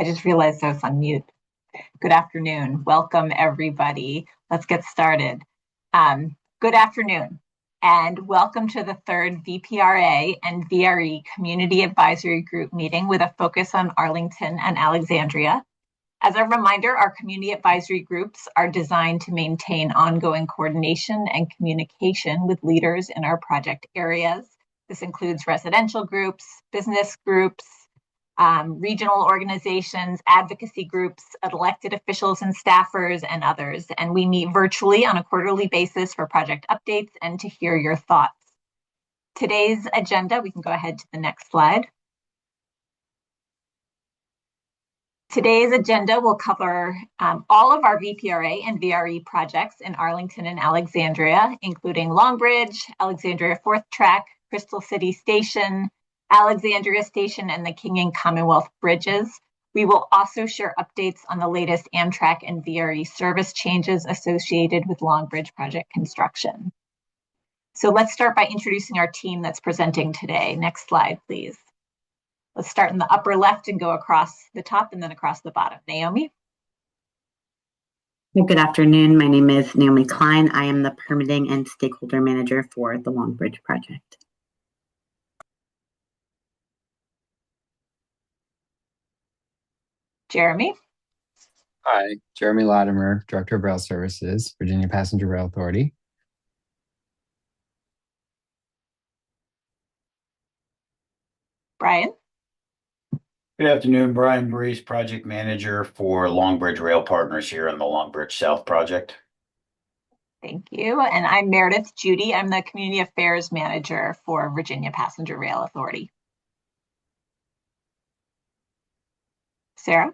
I just realized I was on mute. Good afternoon. Welcome, everybody. Let's get started. Good afternoon, and welcome to the third VPRA and VRE Community Advisory Group meeting with a focus on Arlington and Alexandria. As a reminder, our community advisory groups are designed to maintain ongoing coordination and communication with leaders in our project areas. This includes residential groups, business groups, regional organizations, advocacy groups, elected officials and staffers, and others. And we meet virtually on a quarterly basis for project updates and to hear your thoughts. Today's agenda, we can go ahead to the next slide. Today's agenda will cover all of our VPRA and VRE projects in Arlington and Alexandria, including Longbridge, Alexandria 4th Track, Crystal City Station, Alexandria Station, and the King and Commonwealth Bridges. We will also share updates on the latest Amtrak and VRE service changes associated with Longbridge project construction. So let's start by introducing our team that's presenting today. Next slide, please. Let's start in the upper left and go across the top and then across the bottom. Naomi? Good afternoon. My name is Naomi Klein. I am the Permitting and Stakeholder Manager for the Longbridge project. Jeremy? Hi, Jeremy Latimer, Director of Rail Services, Virginia Passenger Rail Authority. Brian? Good afternoon, Brian Brees, Project Manager for Longbridge Rail Partners here on the Longbridge South project. Thank you. And I'm Meredith Judy. I'm the Community Affairs Manager for Virginia Passenger Rail Authority. Sarah?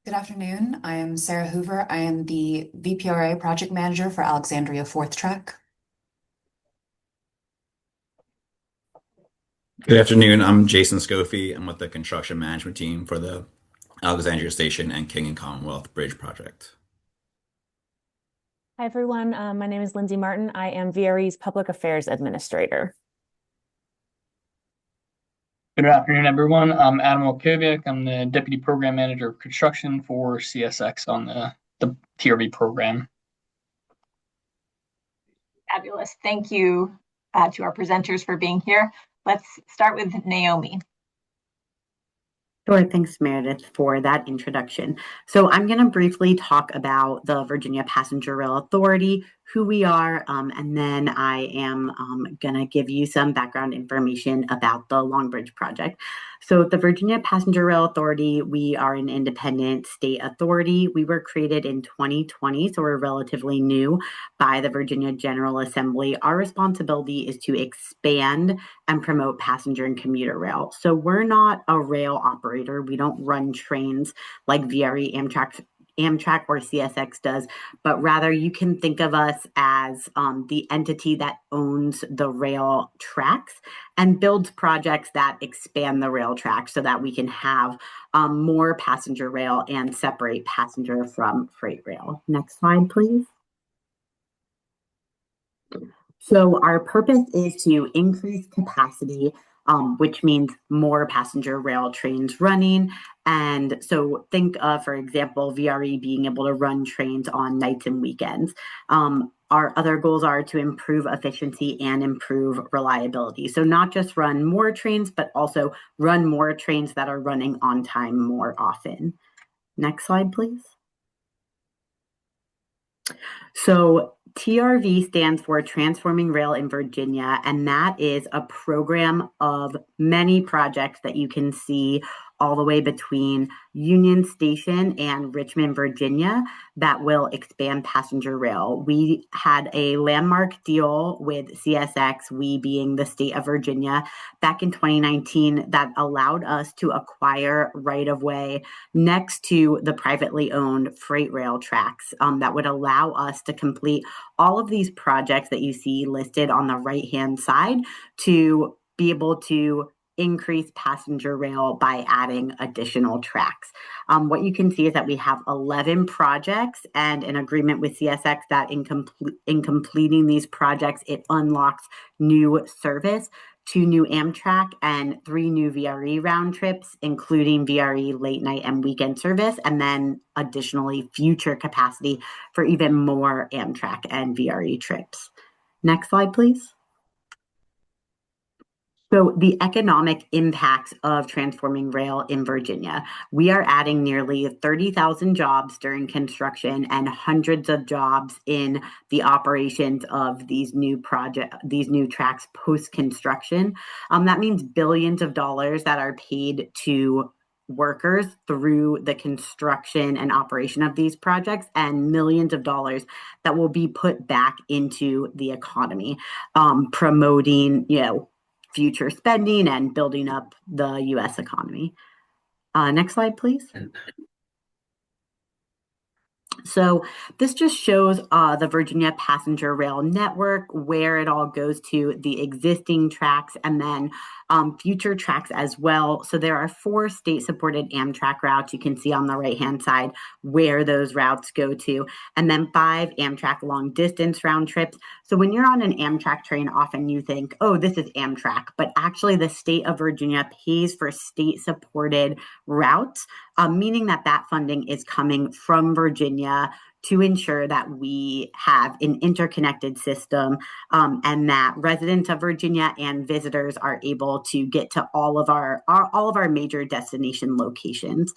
Good afternoon. I am Sarah Hoover. I am the VPRA Project Manager for Alexandria 4th Track. Good afternoon. I'm Jason Scofie. I'm with the construction management team for the Alexandria Station and King and Commonwealth Bridge project. Hi, everyone. My name is Lindsay Martin. I am VRE's Public Affairs Administrator. Good afternoon, everyone. I'm Adam Olkovic. I'm the Deputy Program Manager of Construction for CSX on the TRV program. Fabulous. Thank you to our presenters for being here. Let's start with Naomi. Sure, thanks, Meredith, for that introduction. So I'm going to briefly talk about the Virginia Passenger Rail Authority, who we are, and then I am going to give you some background information about the Longbridge project. So the Virginia Passenger Rail Authority, we are an independent state authority. We were created in 2020, so we're relatively new by the Virginia General Assembly. Our responsibility is to expand and promote passenger and commuter rail. So we're not a rail operator. We don't run trains like VRE, Amtrak or CSX does, but rather you can think of us as the entity that owns the rail tracks and builds projects that expand the rail tracks so that we can have more passenger rail and separate passenger from freight rail. Next slide, please. So our purpose is to increase capacity, which means more passenger rail trains running. And so think of, for example, VRE being able to run trains on nights and weekends. Our other goals are to improve efficiency and improve reliability. So not just run more trains, but also run more trains that are running on time more often. Next slide, please. So TRV stands for Transforming Rail in Virginia, and that is a program of many projects that you can see all the way between Union Station and Richmond, Virginia, that will expand passenger rail. We had a landmark deal with CSX, we being the state of Virginia, back in 2019 that allowed us to acquire right-of-way next to the privately owned freight rail tracks that would allow us to complete all of these projects that you see listed on the right-hand side to be able to increase passenger rail by adding additional tracks. What you can see is that we have 11 projects and an agreement with CSX that in completing these projects, it unlocks new service 2 new Amtrak, and 3 new VRE round trips, including VRE late night and weekend service, and then additionally future capacity for even more Amtrak and VRE trips. Next slide, please. So the economic impacts of transforming rail in Virginia. We are adding nearly 30,000 jobs during construction and hundreds of jobs in the operations of these new tracks post-construction. That means billions of dollars that are paid to workers through the construction and operation of these projects, and millions of dollars that will be put back into the economy, promoting, future spending and building up the U.S. economy. Next slide, please. So this just shows the Virginia passenger rail network, where it all goes to, the existing tracks, and then future tracks as well. So there are 4 state-supported Amtrak routes. You can see on the right-hand side where those routes go to, and then 5 Amtrak long-distance round trips. So when you're on an Amtrak train, often you think, oh, this is Amtrak, but actually the state of Virginia pays for state-supported routes, meaning that that funding is coming from Virginia to ensure that we have an interconnected system, and that residents of Virginia and visitors are able to get to all of our major destination locations.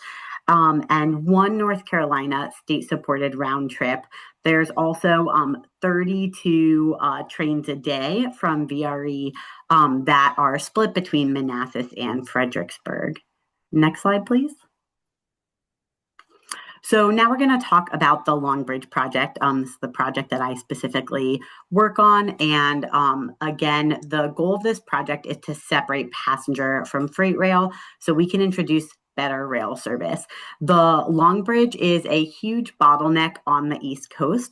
And 1 North Carolina state-supported round trip. There's also 32 trains a day from VRE that are split between Manassas and Fredericksburg. Next slide, please. So now we're going to talk about the Long Bridge project. This is the project that I specifically work on. And again, the goal of this project is to separate passenger from freight rail so we can introduce better rail service. The Long Bridge is a huge bottleneck on the East Coast.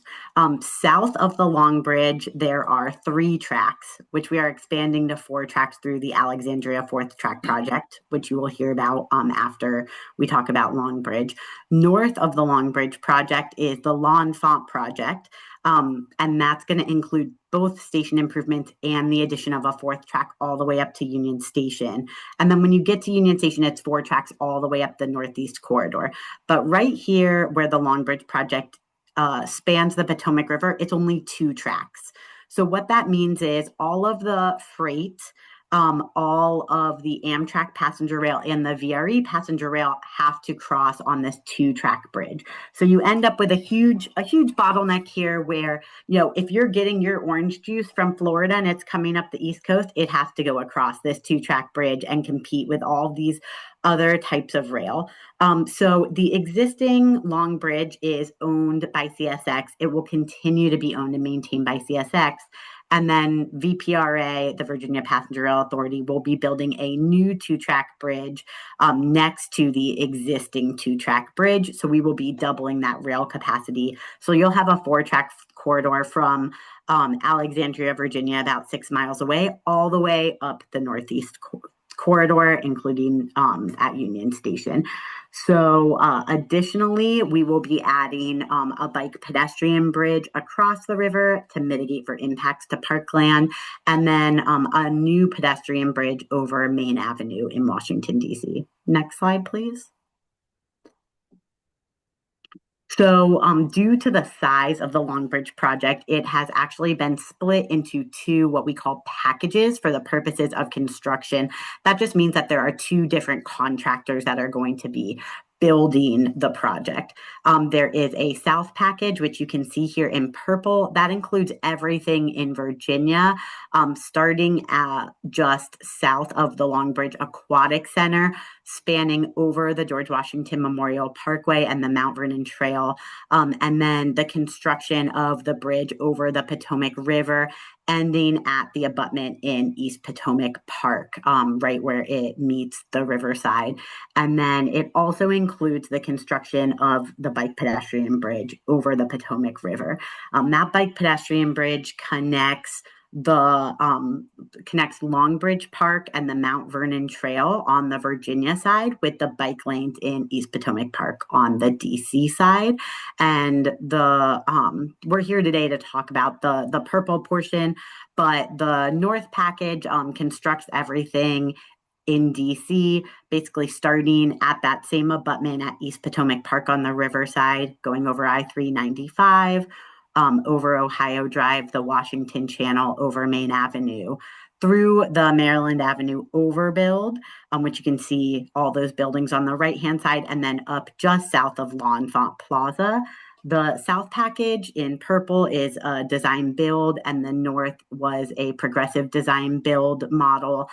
South of the Long Bridge, there are 3 tracks, which we are expanding to 4 tracks through the Alexandria 4th Track project, which you will hear about after we talk about Long Bridge. North of the Long Bridge project is the L'Enfant project, and that's going to include both station improvements and the addition of a 4th track all the way up to Union Station. And then when you get to Union Station, it's 4 tracks all the way up the Northeast corridor. But right here where the Long Bridge project spans the Potomac River, it's only 2 tracks. So what that means is all of the freight, all of the Amtrak passenger rail and the VRE passenger rail have to cross on this 2-track bridge. So you end up with a huge bottleneck here where, if you're getting your orange juice from Florida and it's coming up the East Coast, it has to go across this 2-track bridge and compete with all these other types of rail. So the existing Long Bridge is owned by CSX. It will continue to be owned and maintained by CSX. And then VPRA, the Virginia Passenger Rail Authority, will be building a new 2-track bridge next to the existing 2-track bridge. So we will be doubling that rail capacity. So you'll have a 4-track corridor from Alexandria, Virginia, about 6 miles away, all the way up the Northeast corridor, including at Union Station. So additionally, we will be adding a bike pedestrian bridge across the river to mitigate for impacts to parkland, and then a new pedestrian bridge over Main Avenue in Washington, D.C. Next slide, please. So due to the size of the Long Bridge project, it has actually been split into 2 what we call packages for the purposes of construction. That just means that there are 2 different contractors that are going to be building the project. There is a south package, which you can see here in purple. That includes everything in Virginia, starting just south of the Long Bridge Aquatic Center, spanning over the George Washington Memorial Parkway and the Mount Vernon Trail, and then the construction of the bridge over the Potomac River, ending at the abutment in East Potomac Park, right where it meets the riverside. And then it also includes the construction of the bike pedestrian bridge over the Potomac River. That bike pedestrian bridge connects connects Longbridge Park and the Mount Vernon Trail on the Virginia side with the bike lanes in East Potomac Park on the DC side. And we're here today to talk about the purple portion, but the North package constructs everything in DC, basically starting at that same abutment at East Potomac Park on the riverside, going over I-395, over Ohio Drive, the Washington Channel, over Main Avenue, through the Maryland Avenue overbuild, which you can see all those buildings on the right-hand side, and then up just south of L'Enfant Plaza. The south package in purple is a design build, and the north was a progressive design build model.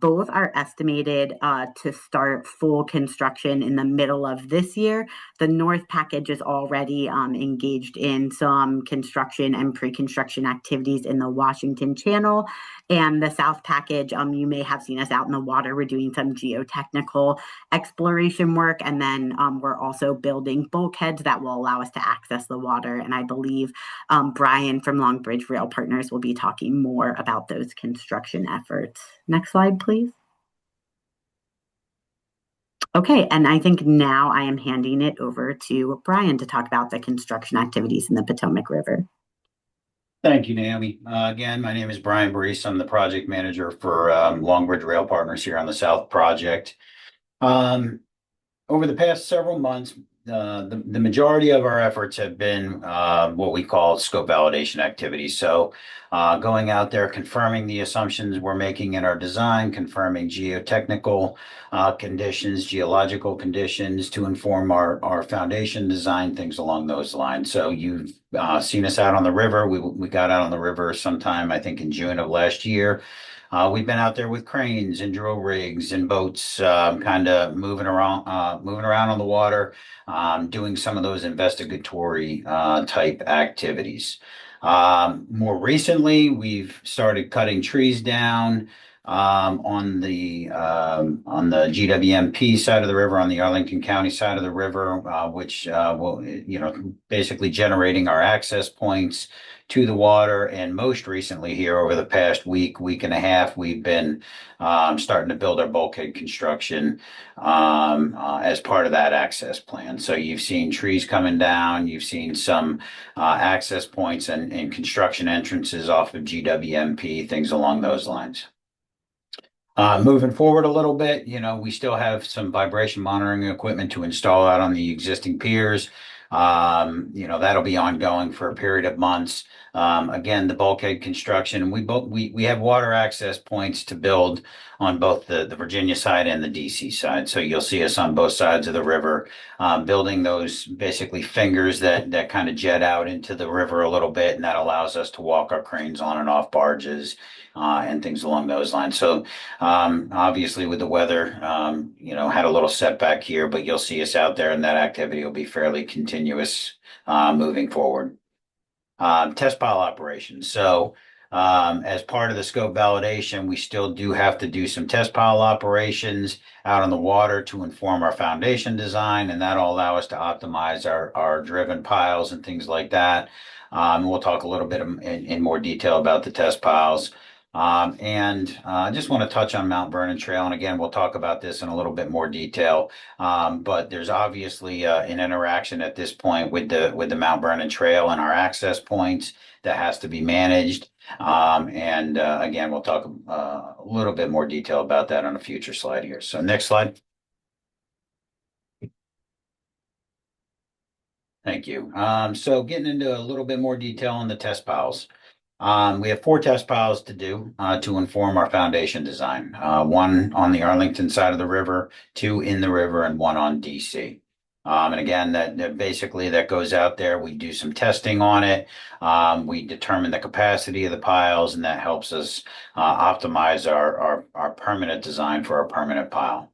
Both are estimated to start full construction in the middle of this year. The north package is already engaged in some construction and pre-construction activities in the Washington Channel. And the south package, you may have seen us out in the water. We're doing some geotechnical exploration work. And then we're also building bulkheads that will allow us to access the water. And I believe Brian from Longbridge Rail Partners will be talking more about those construction efforts. Next slide, please. Okay, and I think now I am handing it over to Brian to talk about the construction activities in the Potomac River. Thank you, Naomi. Again, my name is Brian Brees. I'm the project manager for Longbridge Rail Partners here on the South Project. Over the past several months, the majority of our efforts have been what we call scope validation activities. So going out there, confirming the assumptions we're making in our design, confirming geotechnical conditions, geological conditions to inform our foundation design, things along those lines. So you've seen us out on the river. We got out on the river sometime, I think, in June of last year. We've been out there with cranes and drill rigs and boats, kind of moving around on the water, doing some of those investigatory type activities. More recently, we've started cutting trees down on the GWMP side of the river, on the Arlington County side of the river, which will, basically generating our access points to the water. And most recently here over the past week and a half, we've been starting to build our bulkhead construction as part of that access plan. So you've seen trees coming down, you've seen some access points and construction entrances off of GWMP, things along those lines. Moving forward a little bit, we still have some vibration monitoring equipment to install out on the existing piers. That'll be ongoing for a period of months. Again, the bulkhead construction, we have water access points to build on both the Virginia side and the DC side. So you'll see us on both sides of the river, building those basically fingers that kind of jet out into the river a little bit, and that allows us to walk our cranes on and off barges and things along those lines. So obviously with the weather, had a little setback here, but you'll see us out there and that activity will be fairly continuous moving forward. Test pile operations. So as part of the scope validation, we still do have to do some test pile operations out on the water to inform our foundation design, and that'll allow us to optimize our driven piles and things like that. We'll talk a little bit in more detail about the test piles. I just want to touch on Mount Vernon Trail. And again, we'll talk about this in a little bit more detail. But there's obviously an interaction at this point with the Mount Vernon Trail and our access points that has to be managed. Again, we'll talk a little bit more detail about that on a future slide here. So next slide. Thank you. So getting into a little bit more detail on the test piles. We have 4 test piles to do to inform our foundation design. 1 on the Arlington side of the river, 2 in the river, and 1 on DC. And again, that basically goes out there. We do some testing on it. We determine the capacity of the piles, and that helps us optimize our permanent design for our permanent pile.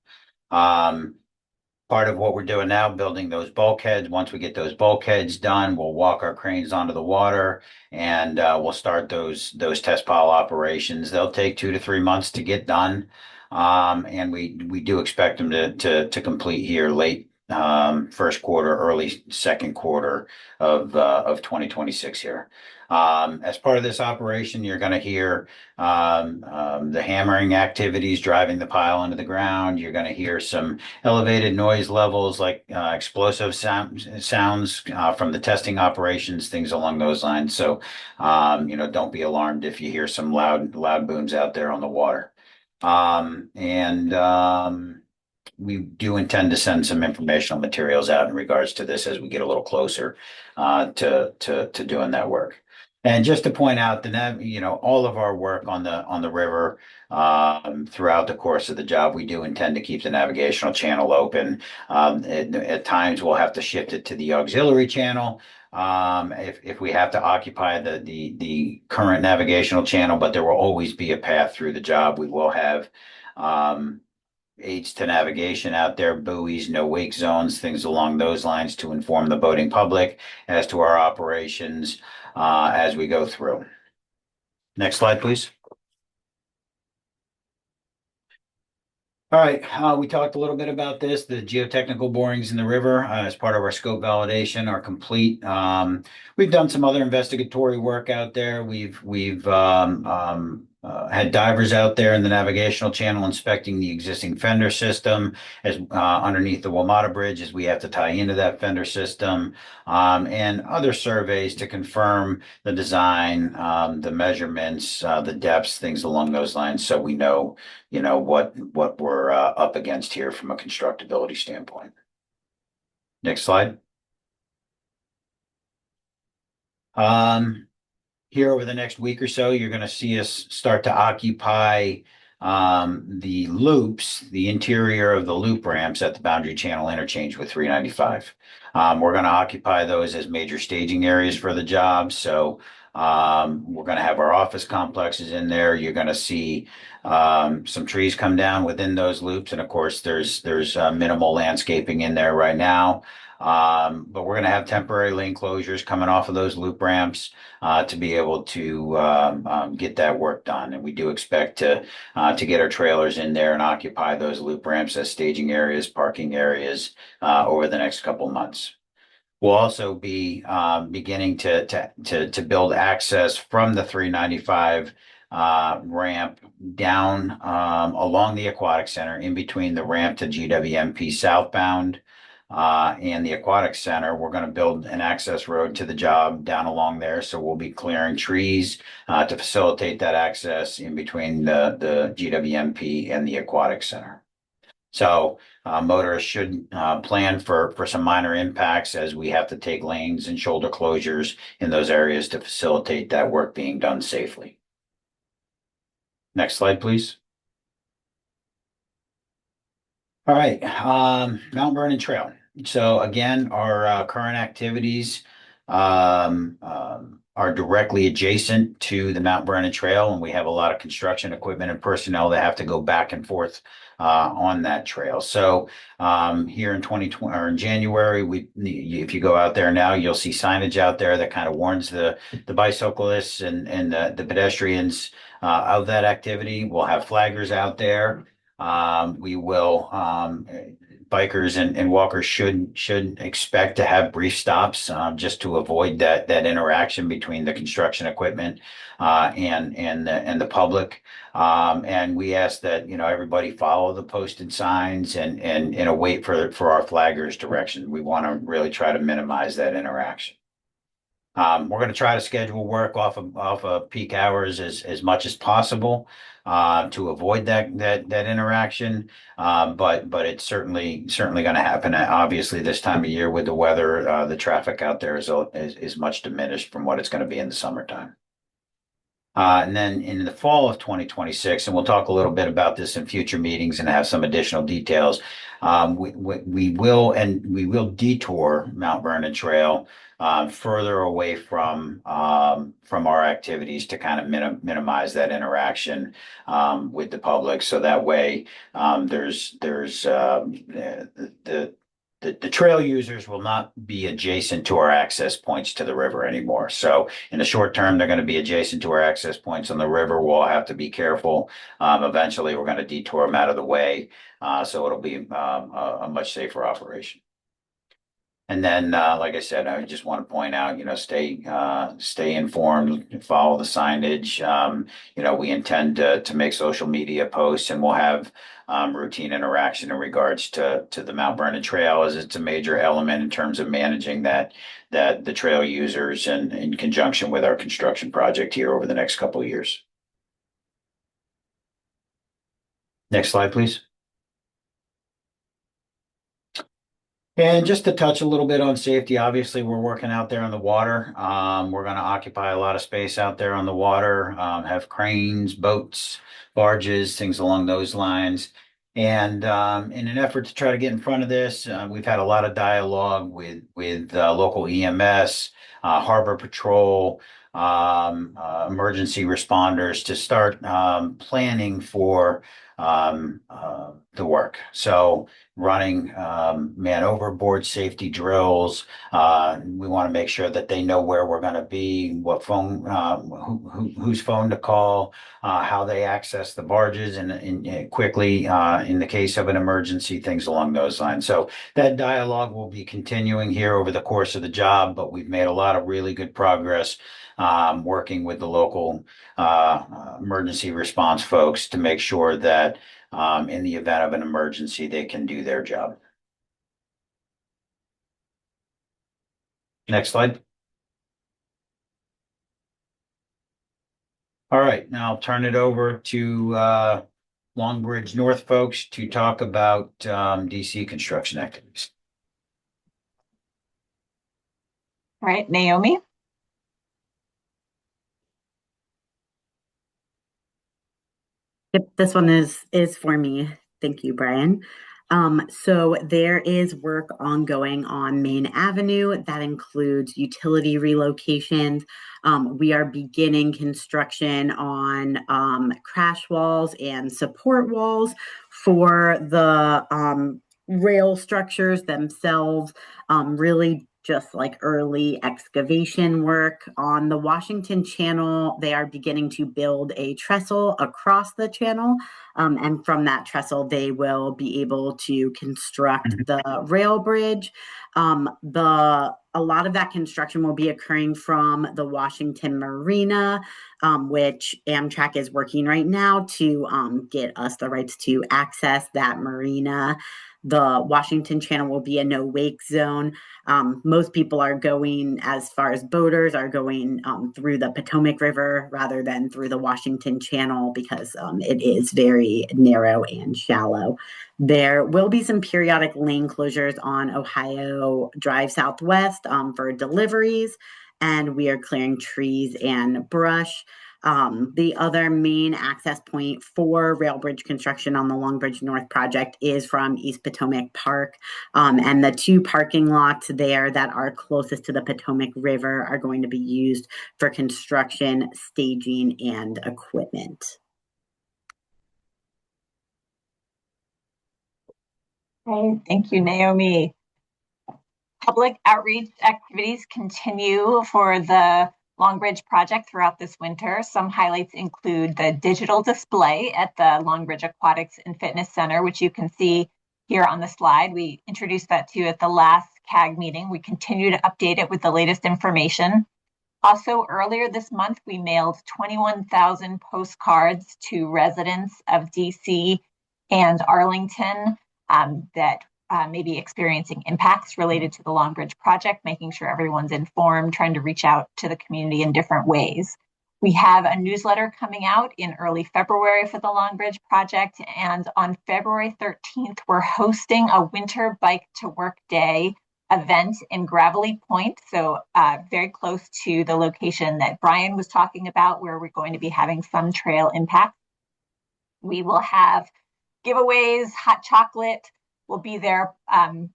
Part of what we're doing now, building those bulkheads. Once we get those bulkheads done, we'll walk our cranes onto the water and we'll start those test pile operations. They'll take 2 to 3 months to get done. And we do expect them to complete here late first quarter, early second quarter of 2026 here. As part of this operation, you're going to hear the hammering activities driving the pile into the ground. You're going to hear some elevated noise levels like explosive sounds from the testing operations, things along those lines. So, don't be alarmed if you hear some loud booms out there on the water. We do intend to send some informational materials out in regards to this as we get a little closer to doing that work. And just to point out, all of our work on the river throughout the course of the job, we do intend to keep the navigational channel open. At times, we'll have to shift it to the auxiliary channel if we have to occupy the current navigational channel, but there will always be a path through the job. We will have aids to navigation out there, buoys, no wake zones, things along those lines to inform the boating public as to our operations as we go through. Next slide, please. All right, we talked a little bit about this. The geotechnical borings in the river as part of our scope validation are complete. We've done some other investigatory work out there. We've had divers out there in the navigational channel inspecting the existing fender system as underneath the WMATA bridge as we have to tie into that fender system, and other surveys to confirm the design, the measurements, the depths, things along those lines, so we know, what we're up against here from a constructability standpoint. Next slide. Here over the next week or so, you're going to see us start to occupy the loops, the interior of the loop ramps at the Boundary Channel interchange with 395. We're going to occupy those as major staging areas for the job. So we're going to have our office complexes in there. You're going to see some trees come down within those loops. And of course, there's minimal landscaping in there right now. But we're going to have temporary lane closures coming off of those loop ramps to be able to get that work done. And we do expect to get our trailers in there and occupy those loop ramps as staging areas, parking areas over the next couple months. We'll also be beginning to build access from the 395 ramp down along the Aquatic Center in between the ramp to GWMP southbound and the Aquatic Center. We're going to build an access road to the job down along there. So we'll be clearing trees to facilitate that access in between the GWMP and the Aquatic Center. So motorists should plan for some minor impacts as we have to take lanes and shoulder closures in those areas to facilitate that work being done safely. Next slide, please. All right, Mount Vernon Trail. So again, our current activities are directly adjacent to the Mount Vernon Trail, and we have a lot of construction equipment and personnel that have to go back and forth on that trail. So here in 2020 or in January, if you go out there now, you'll see signage out there that kind of warns the bicyclists and the pedestrians of that activity. We'll have flaggers out there. We will bikers and walkers should expect to have brief stops just to avoid that interaction between the construction equipment and the public. And we ask that everybody follow the posted signs and wait for our flaggers' direction. We want to really try to minimize that interaction. We're going to try to schedule work off of peak hours as much as possible to avoid that interaction. But it's certainly going to happen. Obviously, this time of year with the weather, the traffic out there is much diminished from what it's going to be in the summertime. And then in the fall of 2026, and we'll talk a little bit about this in future meetings and have some additional details. We will detour Mount Vernon Trail further away from our activities to kind of minimize that interaction with the public. So that way, the trail users will not be adjacent to our access points to the river anymore. So in the short term, they're going to be adjacent to our access points on the river. We'll have to be careful. Eventually, we're going to detour them out of the way. So it'll be a much safer operation. And then, like I said, I just want to point out, stay informed, follow the signage. We intend to make social media posts, and we'll have routine interaction in regards to the Mount Vernon Trail, as it's a major element in terms of managing that the trail users, and in conjunction with our construction project here over the next couple of years. Next slide, please. And just to touch a little bit on safety, obviously we're working out there on the water. We're going to occupy a lot of space out there on the water, have cranes, boats, barges, things along those lines. And in an effort to try to get in front of this, we've had a lot of dialogue with local EMS, Harbor Patrol, emergency responders to start planning for the work. So running man overboard safety drills. We want to make sure that they know where we're going to be, what phone, whose phone to call, how they access the barges, and quickly, in the case of an emergency, things along those lines. So that dialogue will be continuing here over the course of the job, but we've made a lot of really good progress working with the local emergency response folks to make sure that in the event of an emergency, they can do their job. Next slide. All right, now I'll turn it over to Long Bridge North folks to talk about DC construction activities. All right, Naomi. Yep, this one is for me. Thank you, Brian. So there is work ongoing on Main Avenue that includes utility relocations. We are beginning construction on crash walls and support walls for the rail structures themselves, really just like early excavation work. On the Washington Channel, they are beginning to build a trestle across the channel. And from that trestle, they will be able to construct the rail bridge. A lot of that construction will be occurring from the Washington Marina, which Amtrak is working right now to get us the rights to access that marina. The Washington Channel will be a no wake zone. Most people are going, as far as boaters, are going through the Potomac River rather than through the Washington Channel because it is very narrow and shallow. There will be some periodic lane closures on Ohio Drive Southwest for deliveries, and we are clearing trees and brush. The other main access point for rail bridge construction on the Long Bridge North project is from East Potomac Park. And the two parking lots there that are closest to the Potomac River are going to be used for construction, staging, and equipment. Okay, thank you, Naomi. Public outreach activities continue for the Long Bridge project throughout this winter. Some highlights include the digital display at the Long Bridge Aquatics and Fitness Center, which you can see here on the slide. We introduced that to you at the last CAG meeting. We continue to update it with the latest information. Also, earlier this month, we mailed 21,000 postcards to residents of DC and Arlington that may be experiencing impacts related to the Long Bridge project, making sure everyone's informed, trying to reach out to the community in different ways. We have a newsletter coming out in early February for the Long Bridge project, and on February 13th, we're hosting a winter bike to work day event in Gravelly Point, so very close to the location that Brian was talking about, where we're going to be having some trail impact. We will have giveaways, hot chocolate will be there, and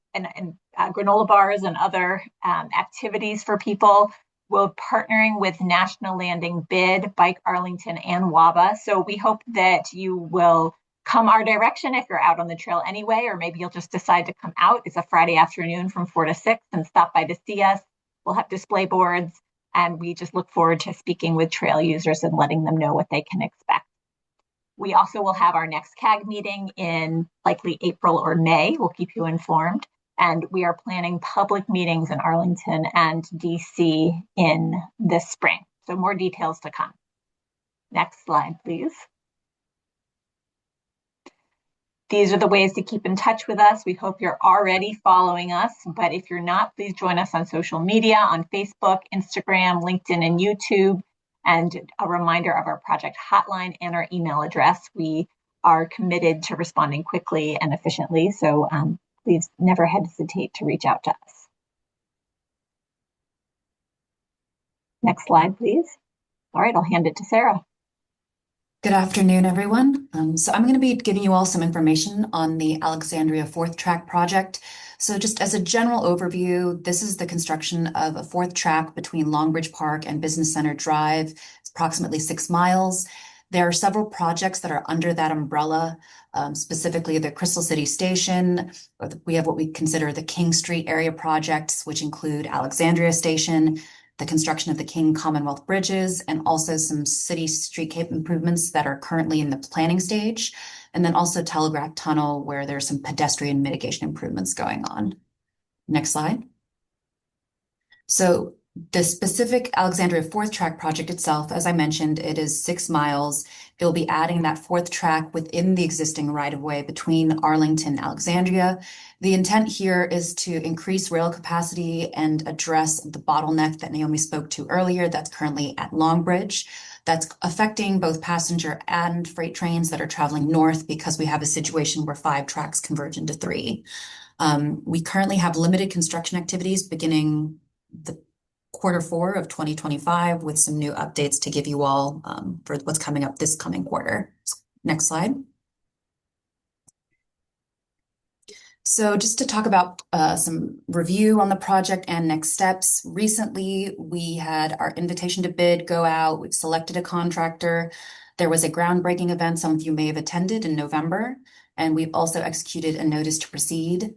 granola bars and other activities for people. We're partnering with National Landing Bid, Bike Arlington, and WABA. So we hope that you will come our direction if you're out on the trail anyway, or maybe you'll just decide to come out. It's a Friday afternoon from 4 to 6 and stop by to see us. We'll have display boards, and we just look forward to speaking with trail users and letting them know what they can expect. We also will have our next CAG meeting in likely April or May. We'll keep you informed. And we are planning public meetings in Arlington and DC in this spring. So more details to come. Next slide, please. These are the ways to keep in touch with us. We hope you're already following us, but if you're not, please join us on social media, on Facebook, Instagram, LinkedIn, and YouTube. And a reminder of our project hotline and our email address. We are committed to responding quickly and efficiently, so please never hesitate to reach out to us. Next slide, please. All right, I'll hand it to Sarah. Good afternoon, everyone. So I'm going to be giving you all some information on the Alexandria Fourth Track project. So just as a general overview, this is the construction of a fourth track between Longbridge Park and Business Center Drive. It's approximately 6 miles. There are several projects that are under that umbrella, specifically the Crystal City Station. We have what we consider the King Street area projects, which include Alexandria Station, the construction of the King Commonwealth bridges, and also some city streetscape improvements that are currently in the planning stage, and then also Telegraph Tunnel, where there's some pedestrian mitigation improvements going on. Next slide. So the specific Alexandria Fourth Track project itself, as I mentioned, it is 6 miles. It will be adding that fourth track within the existing right-of-way between Arlington and Alexandria. The intent here is to increase rail capacity and address the bottleneck that Naomi spoke to earlier that's currently at Longbridge. That's affecting both passenger and freight trains that are traveling north because we have a situation where 5 tracks converge into 3. We currently have limited construction activities beginning the Q4 of 2025 with some new updates to give you all for what's coming up this coming quarter. Next slide. So just to talk about some review on the project and next steps. Recently, we had our invitation to bid go out. We've selected a contractor. There was a groundbreaking event some of you may have attended in November, and we've also executed a notice to proceed.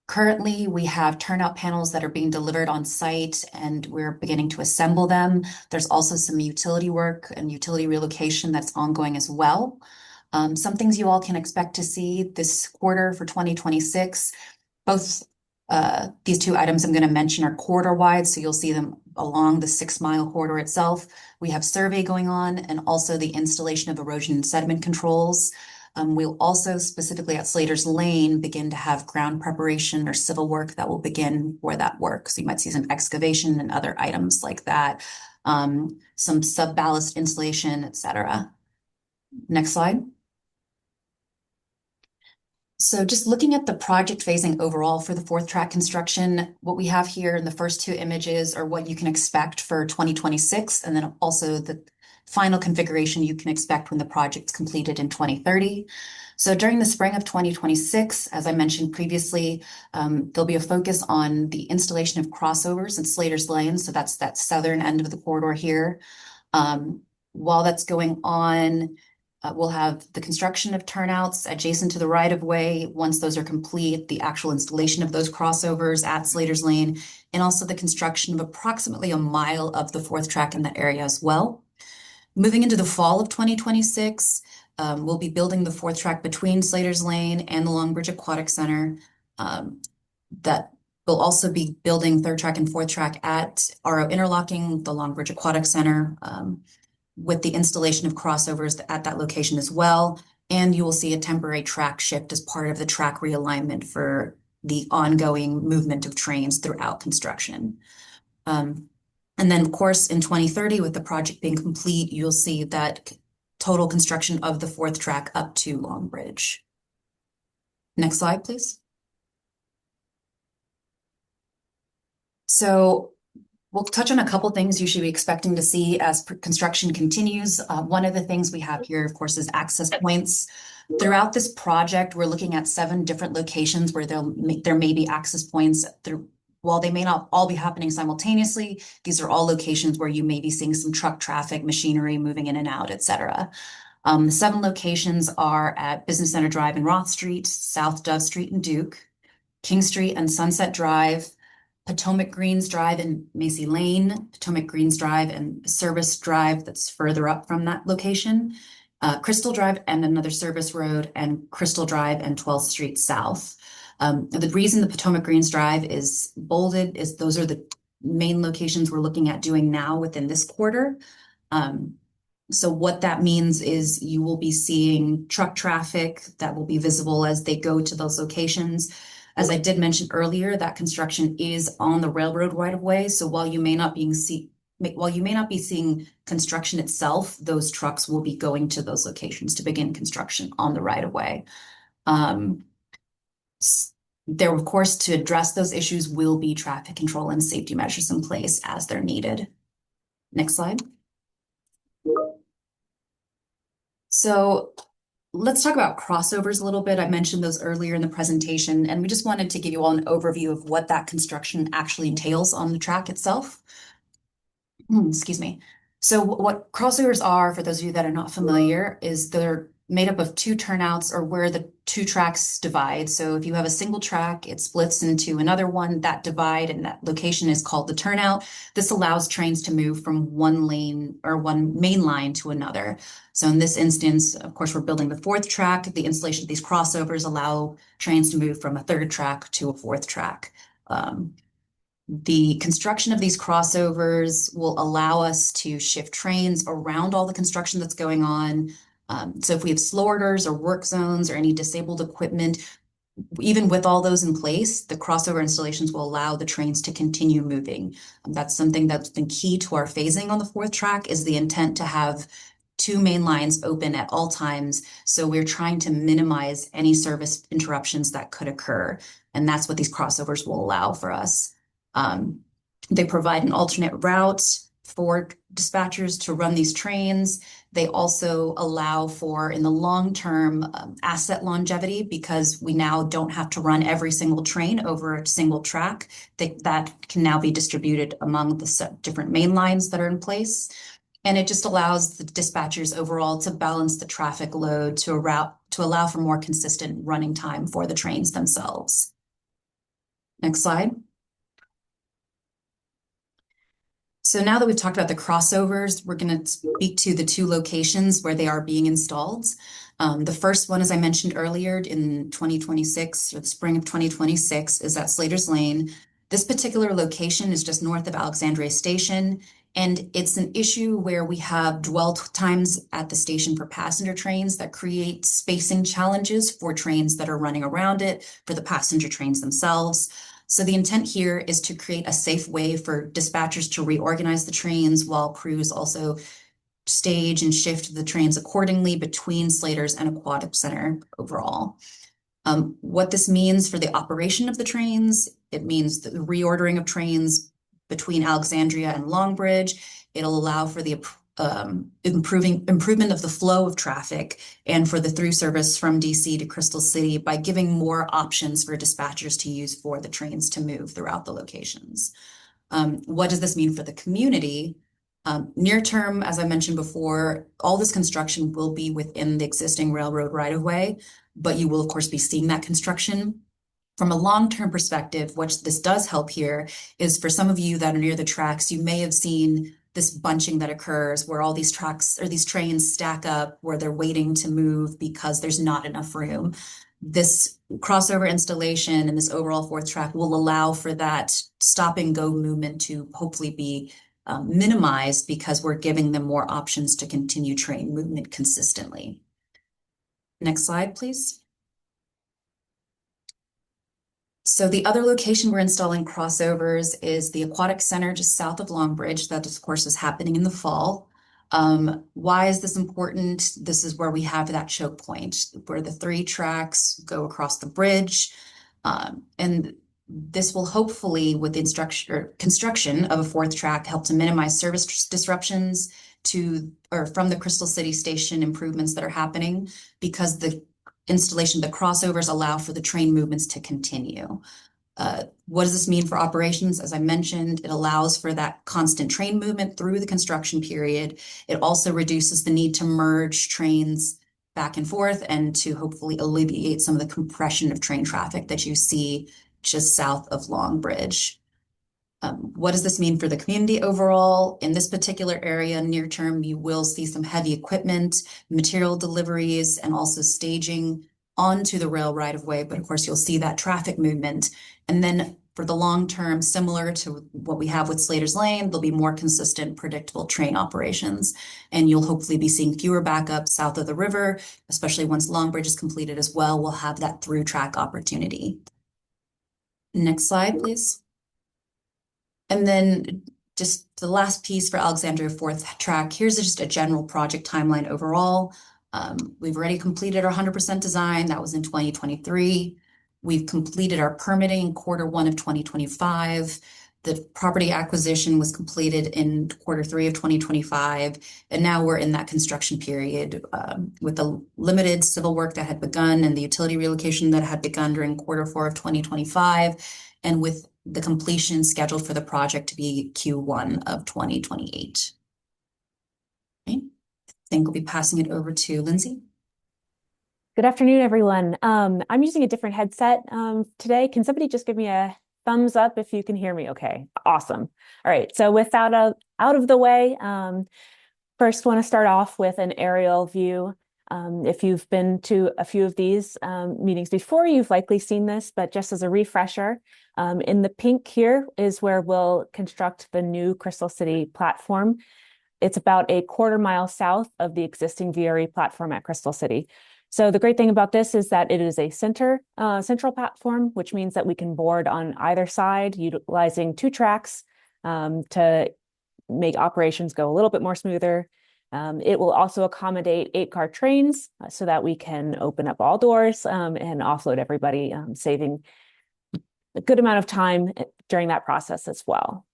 Currently, we have turnout panels that are being delivered on site, and we're beginning to assemble them. There's also some utility work and utility relocation that's ongoing as well. Some things you all can expect to see this quarter for 2026. Both these 2 items I'm going to mention are corridor-wide, so you'll see them along the 6-mile corridor itself. We have survey going on and also the installation of erosion and sediment controls. We'll also, specifically at Slater's Lane, begin to have ground preparation or civil work that will begin for that work. So you might see some excavation and other items like that, some sub-ballast installation, etc. Next slide. So just looking at the project phasing overall for the fourth track construction, what we have here in the first 2 images are what you can expect for 2026, and then also the final configuration you can expect when the project's completed in 2030. So during the spring of 2026, as I mentioned previously, there'll be a focus on the installation of crossovers in Slater's Lane. So that's that southern end of the corridor here. While that's going on, we'll have the construction of turnouts adjacent to the right-of-way. Once those are complete, the actual installation of those crossovers at Slater's Lane, and also the construction of approximately 1 mile of the fourth track in that area as well. Moving into the fall of 2026, we'll be building the fourth track between Slater's Lane and the Longbridge Aquatic Center. That will also be building third track and fourth track at RO Interlocking, the Longbridge Aquatic Center, with the installation of crossovers at that location as well. And you will see a temporary track shift as part of the track realignment for the ongoing movement of trains throughout construction. And then, of course, in 2030, with the project being complete, you'll see that total construction of the fourth track up to Longbridge. Next slide, please. So we'll touch on a couple things you should be expecting to see as construction continues. One of the things we have here, of course, is access points. Throughout this project, we're looking at 7 different locations where there may be access points. While they may not all be happening simultaneously, these are all locations where you may be seeing some truck traffic, machinery moving in and out, etc. The 7 locations are at Business Center Drive and Roth Street, South Dove Street and Duke, King Street and Sunset Drive, Potomac Greens Drive and Macy Lane, Potomac Greens Drive and Service Drive that's further up from that location, Crystal Drive and another service road, and Crystal Drive and 12th Street South. The reason the Potomac Greens Drive is bolded is those are the main locations we're looking at doing now within this quarter. So what that means is you will be seeing truck traffic that will be visible as they go to those locations. As I did mention earlier, that construction is on the railroad right of way. So while you may not be seeing construction itself, those trucks will be going to those locations to begin construction on the right of way. There, of course, to address those issues will be traffic control and safety measures in place as they're needed. Next slide. So let's talk about crossovers a little bit. I mentioned those earlier in the presentation, and we just wanted to give you all an overview of what that construction actually entails on the track itself. Excuse me. So what crossovers are, for those of you that are not familiar, is they're made up of two turnouts or where the two tracks divide. So if you have a single track, it splits into another one, that divide, and that location is called the turnout. This allows trains to move from one lane or one main line to another. So in this instance, of course, we're building the fourth track. The installation of these crossovers allow trains to move from a third track to a fourth track. The construction of these crossovers will allow us to shift trains around all the construction that's going on. So if we have slow orders or work zones or any disabled equipment, even with all those in place, the crossover installations will allow the trains to continue moving. That's something that's been key to our phasing on the fourth track, is the intent to have two main lines open at all times. So we're trying to minimize any service interruptions that could occur. And that's what these crossovers will allow for us. They provide an alternate route for dispatchers to run these trains. They also allow for, in the long term, asset longevity, because we now don't have to run every single train over a single track. That can now be distributed among the different main lines that are in place. And it just allows the dispatchers overall to balance the traffic load to allow for more consistent running time for the trains themselves. Next slide. So now that we've talked about the crossovers, we're going to speak to the two locations where they are being installed. The first one, as I mentioned earlier, in 2026, or the spring of 2026, is at Slater's Lane. This particular location is just north of Alexandria Station, and it's an issue where we have dwell times at the station for passenger trains that create spacing challenges for trains that are running around it, for the passenger trains themselves. So the intent here is to create a safe way for dispatchers to reorganize the trains while crews also stage and shift the trains accordingly between Slater's and Aquatic Center overall. What this means for the operation of the trains, it means the reordering of trains between Alexandria and Longbridge. It'll allow for the improvement of the flow of traffic and for the through service from DC to Crystal City by giving more options for dispatchers to use for the trains to move throughout the locations. What does this mean for the community? Near term, as I mentioned before, all this construction will be within the existing railroad right of way, but you will of course be seeing that construction. From a long-term perspective, what this does help here is, for some of you that are near the tracks, you may have seen this bunching that occurs where all these tracks or these trains stack up where they're waiting to move because there's not enough room. This crossover installation and this overall fourth track will allow for that stop and go movement to hopefully be minimized, because we're giving them more options to continue train movement consistently. Next slide, please. So the other location we're installing crossovers is the Aquatic Center just south of Longbridge. That, of course, is happening in the fall. Why is this important? This is where we have that choke point where the three tracks go across the bridge. And this will hopefully, with the construction of a fourth track, help to minimize service disruptions from the Crystal City Station improvements that are happening, because the installation of the crossovers allow for the train movements to continue. What does this mean for operations? As I mentioned, it allows for that constant train movement through the construction period. It also reduces the need to merge trains back and forth and to hopefully alleviate some of the compression of train traffic that you see just south of Longbridge. What does this mean for the community overall? In this particular area, near term, you will see some heavy equipment, material deliveries, and also staging onto the rail right of way, but of course you'll see that traffic movement. And then for the long term, similar to what we have with Slater's Lane, there'll be more consistent, predictable train operations. And you'll hopefully be seeing fewer backups south of the river, especially once Long Bridge is completed as well. We'll have that through track opportunity. Next slide, please. And then just the last piece for Alexandria fourth track. Here's just a general project timeline overall. We've already completed our 100% design. That was in 2023. We've completed our permitting in Q1 of 2025. The property acquisition was completed in Q3 of 2025. And now we're in that construction period with the limited civil work that had begun and the utility relocation that had begun during Q4 of 2025. And with the completion scheduled for the project to be Q1 of 2028. Okay. I think we'll be passing it over to Lindsay. Good afternoon, everyone. I'm using a different headset today. Can somebody just give me a thumbs up if you can hear me okay? Awesome. All right, so with that out of the way, first want to start off with an aerial view. If you've been to a few of these meetings before, you've likely seen this, but just as a refresher, in the pink here is where we'll construct the new Crystal City platform. It's about a quarter-mile south of the existing VRE platform at Crystal City. So the great thing about this is that it is a central platform, which means that we can board on either side, utilizing 2 tracks to make operations go a little bit more smoother. It will also accommodate 8-car trains so that we can open up all doors and offload everybody, saving a good amount of time during that process as well.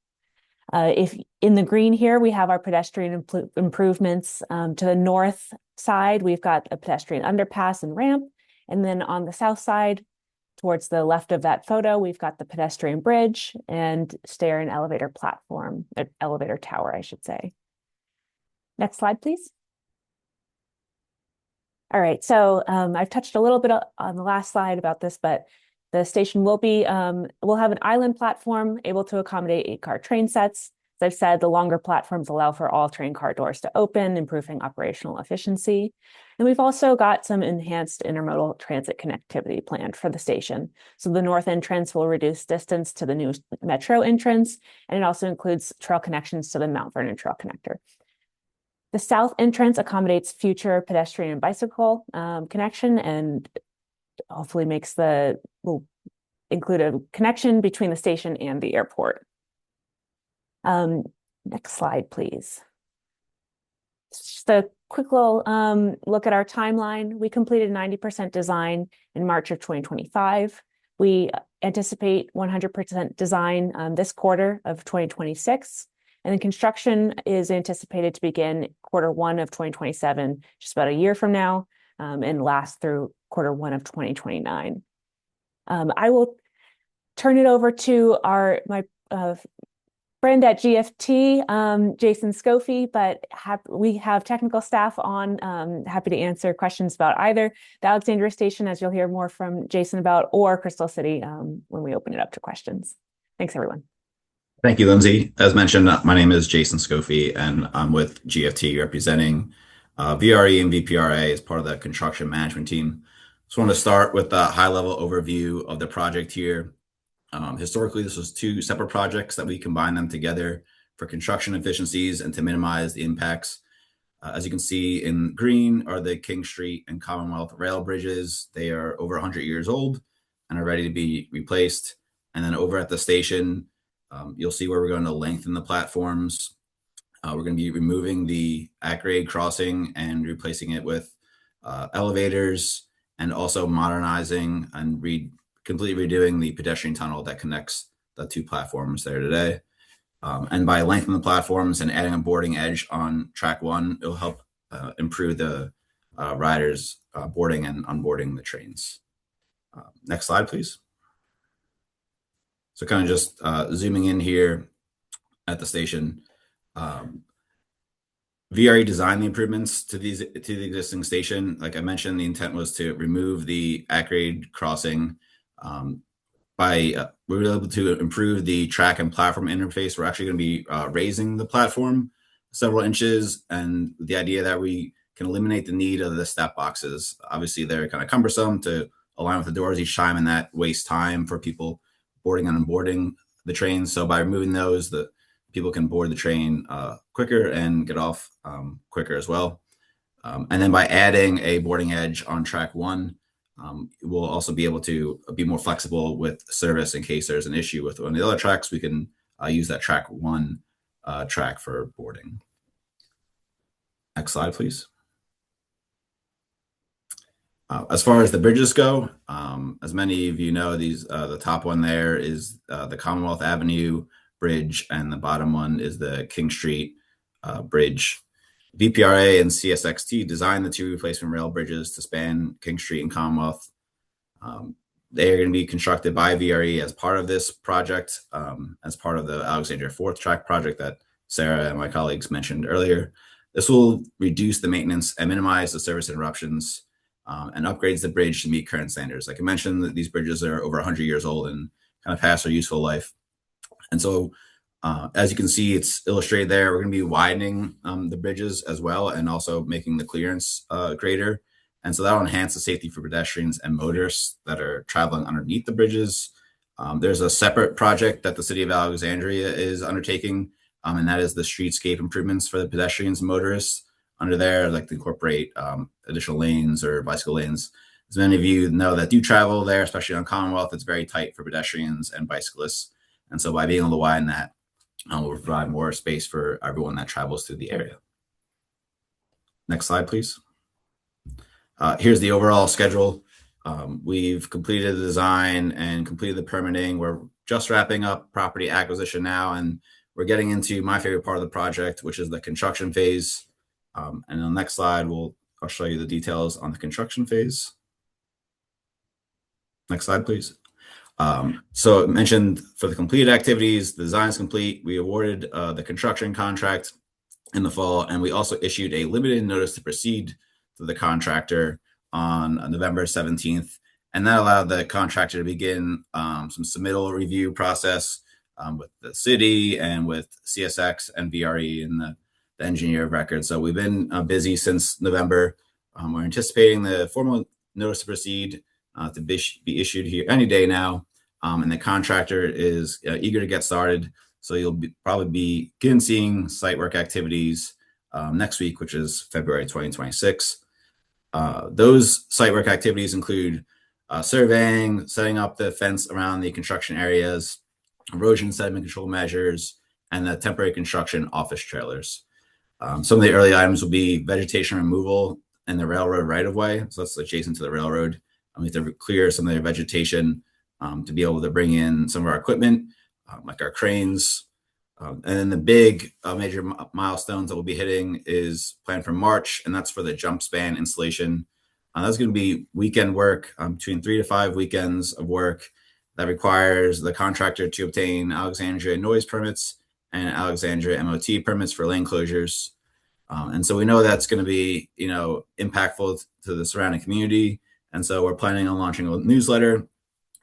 If in the green here, we have our pedestrian improvements. To the north side, we've got a pedestrian underpass and ramp. And then on the south side, towards the left of that photo, we've got the pedestrian bridge and stair and elevator platform, elevator tower, I should say. Next slide, please. All right, so I've touched a little bit on the last slide about this, but the station will be, we'll have an island platform able to accommodate 8-car train sets. As I've said, the longer platforms allow for all train car doors to open, improving operational efficiency. And we've also got some enhanced intermodal transit connectivity planned for the station. So the north entrance will reduce distance to the new metro entrance, and it also includes trail connections to the Mount Vernon Trail Connector. The south entrance accommodates future pedestrian and bicycle connection and hopefully will include a connection between the station and the airport. Next slide, please. Just a quick little look at our timeline. We completed 90% design in March of 2025. We anticipate 100% design this quarter of 2026. And then construction is anticipated to begin Q1 of 2027, just about a year from now, and last through Q1 of 2029. I will turn it over to my friend at GFT, Jason Scofie, but we have technical staff on, happy to answer questions about either the Alexandria station, as you'll hear more from Jason about, or Crystal City when we open it up to questions. Thanks, everyone. Thank you, Lindsay. As mentioned, my name is Jason Scofie, and I'm with GFT representing VRE and VPRA as part of the construction management team. Just want to start with a high-level overview of the project here. Historically, this was 2 separate projects that we combined them together for construction efficiencies and to minimize the impacts. As you can see in green are the King Street and Commonwealth rail bridges. They are over 100 years old and are ready to be replaced. And then over at the station, you'll see where we're going to lengthen the platforms. We're going to be removing the at-grade crossing and replacing it with elevators, and also modernizing and completely redoing the pedestrian tunnel that connects the 2 platforms there today. And by lengthening the platforms and adding a boarding edge on track 1, it'll help improve the riders boarding and unboarding the trains. Next slide, please. So kind of just zooming in here at the station. VRE designed the improvements to the existing station. Like I mentioned, the intent was to remove the at-grade crossing. We were able to improve the track and platform interface. We're actually going to be raising the platform several inches, and the idea that we can eliminate the need of the step boxes. Obviously, they're kind of cumbersome to align with the doors each time, and that wastes time for people boarding and unboarding the train. So by removing those, the people can board the train quicker and get off quicker as well. And then by adding a boarding edge on track 1, we'll also be able to be more flexible with service in case there's an issue with one of the other tracks. We can use that track 1 track for boarding. Next slide, please. As far as the bridges go, as many of you know, the top one there is the Commonwealth Avenue Bridge, and the bottom one is the King Street Bridge. VPRA and CSXT designed the 2 replacement rail bridges to span King Street and Commonwealth. They are going to be constructed by VRE as part of this project, as part of the Alexandria 4th track project that Sarah and my colleagues mentioned earlier. This will reduce the maintenance and minimize the service interruptions, and upgrades the bridge to meet current standards. Like I mentioned, that these bridges are over 100 years old and kind of past their useful life. And so, as you can see, it's illustrated there. We're going to be widening the bridges as well, and also making the clearance greater. And so that'll enhance the safety for pedestrians and motorists that are traveling underneath the bridges. There's a separate project that the city of Alexandria is undertaking, and that is the streetscape improvements for the pedestrians and motorists under there, like to incorporate additional lanes or bicycle lanes. As many of you know that do travel there, especially on Commonwealth, it's very tight for pedestrians and bicyclists. And so by being able to widen that, we'll provide more space for everyone that travels through the area. Next slide, please. Here's the overall schedule. We've completed the design and completed the permitting. We're just wrapping up property acquisition now, and we're getting into my favorite part of the project, which is the construction phase. And on the next slide, I'll show you the details on the construction phase. Next slide, please. So I mentioned for the completed activities, the design is complete. We awarded the construction contract in the fall, and we also issued a limited notice to proceed to the contractor on November 17th. And that allowed the contractor to begin some submittal review process with the city and with CSX and VRE and the engineer of record. So we've been busy since November. We're anticipating the formal notice to proceed to be issued here any day now. And the contractor is eager to get started. So you'll probably begin seeing site work activities next week, which is February 2026. Those site work activities include surveying, setting up the fence around the construction areas, erosion sediment control measures, and the temporary construction office trailers. Some of the early items will be vegetation removal in the railroad right-of-way. So that's adjacent to the railroad. We have to clear some of the vegetation to be able to bring in some of our equipment, like our cranes. And then the big major milestones that we'll be hitting is planned for March, and that's for the jump span installation. That's going to be weekend work, between 3 to 5 weekends of work that requires the contractor to obtain Alexandria noise permits and Alexandria MOT permits for lane closures. And so we know that's going to be, impactful to the surrounding community. And so we're planning on launching a newsletter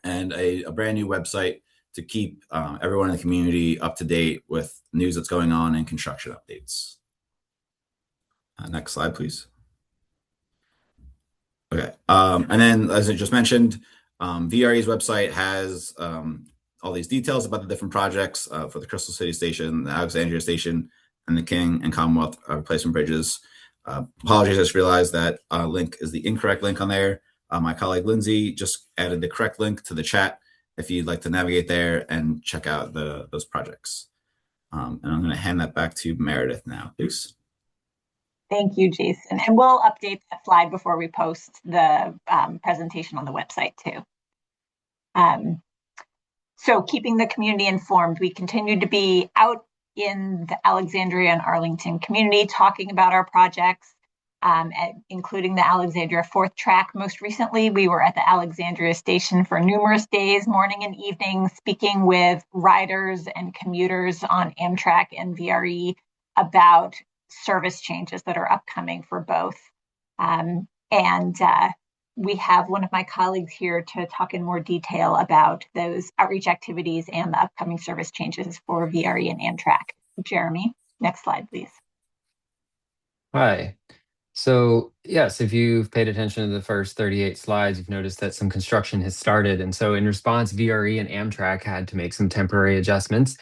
and a brand new website to keep everyone in the community up to date with news that's going on and construction updates. Next slide, please. Okay. And then, as I just mentioned, VRE's website has all these details about the different projects for the Crystal City Station, the Alexandria Station, and the King and Commonwealth replacement bridges. Apologies, I just realized that link is the incorrect link on there. My colleague Lindsay just added the correct link to the chat if you'd like to navigate there and check out those projects. And I'm going to hand that back to Meredith now, please. Thank you, Jason. And we'll update that slide before we post the presentation on the website too. So keeping the community informed, we continue to be out in the Alexandria and Arlington community talking about our projects, including the Alexandria 4th track. Most recently, we were at the Alexandria station for numerous days, morning and evening, speaking with riders and commuters on Amtrak and VRE about service changes that are upcoming for both. We have one of my colleagues here to talk in more detail about those outreach activities and the upcoming service changes for VRE and Amtrak. Jeremy, next slide, please. Hi. So, yes, if you've paid attention to the first 38 slides, you've noticed that some construction has started. And so, in response, VRE and Amtrak had to make some temporary adjustments.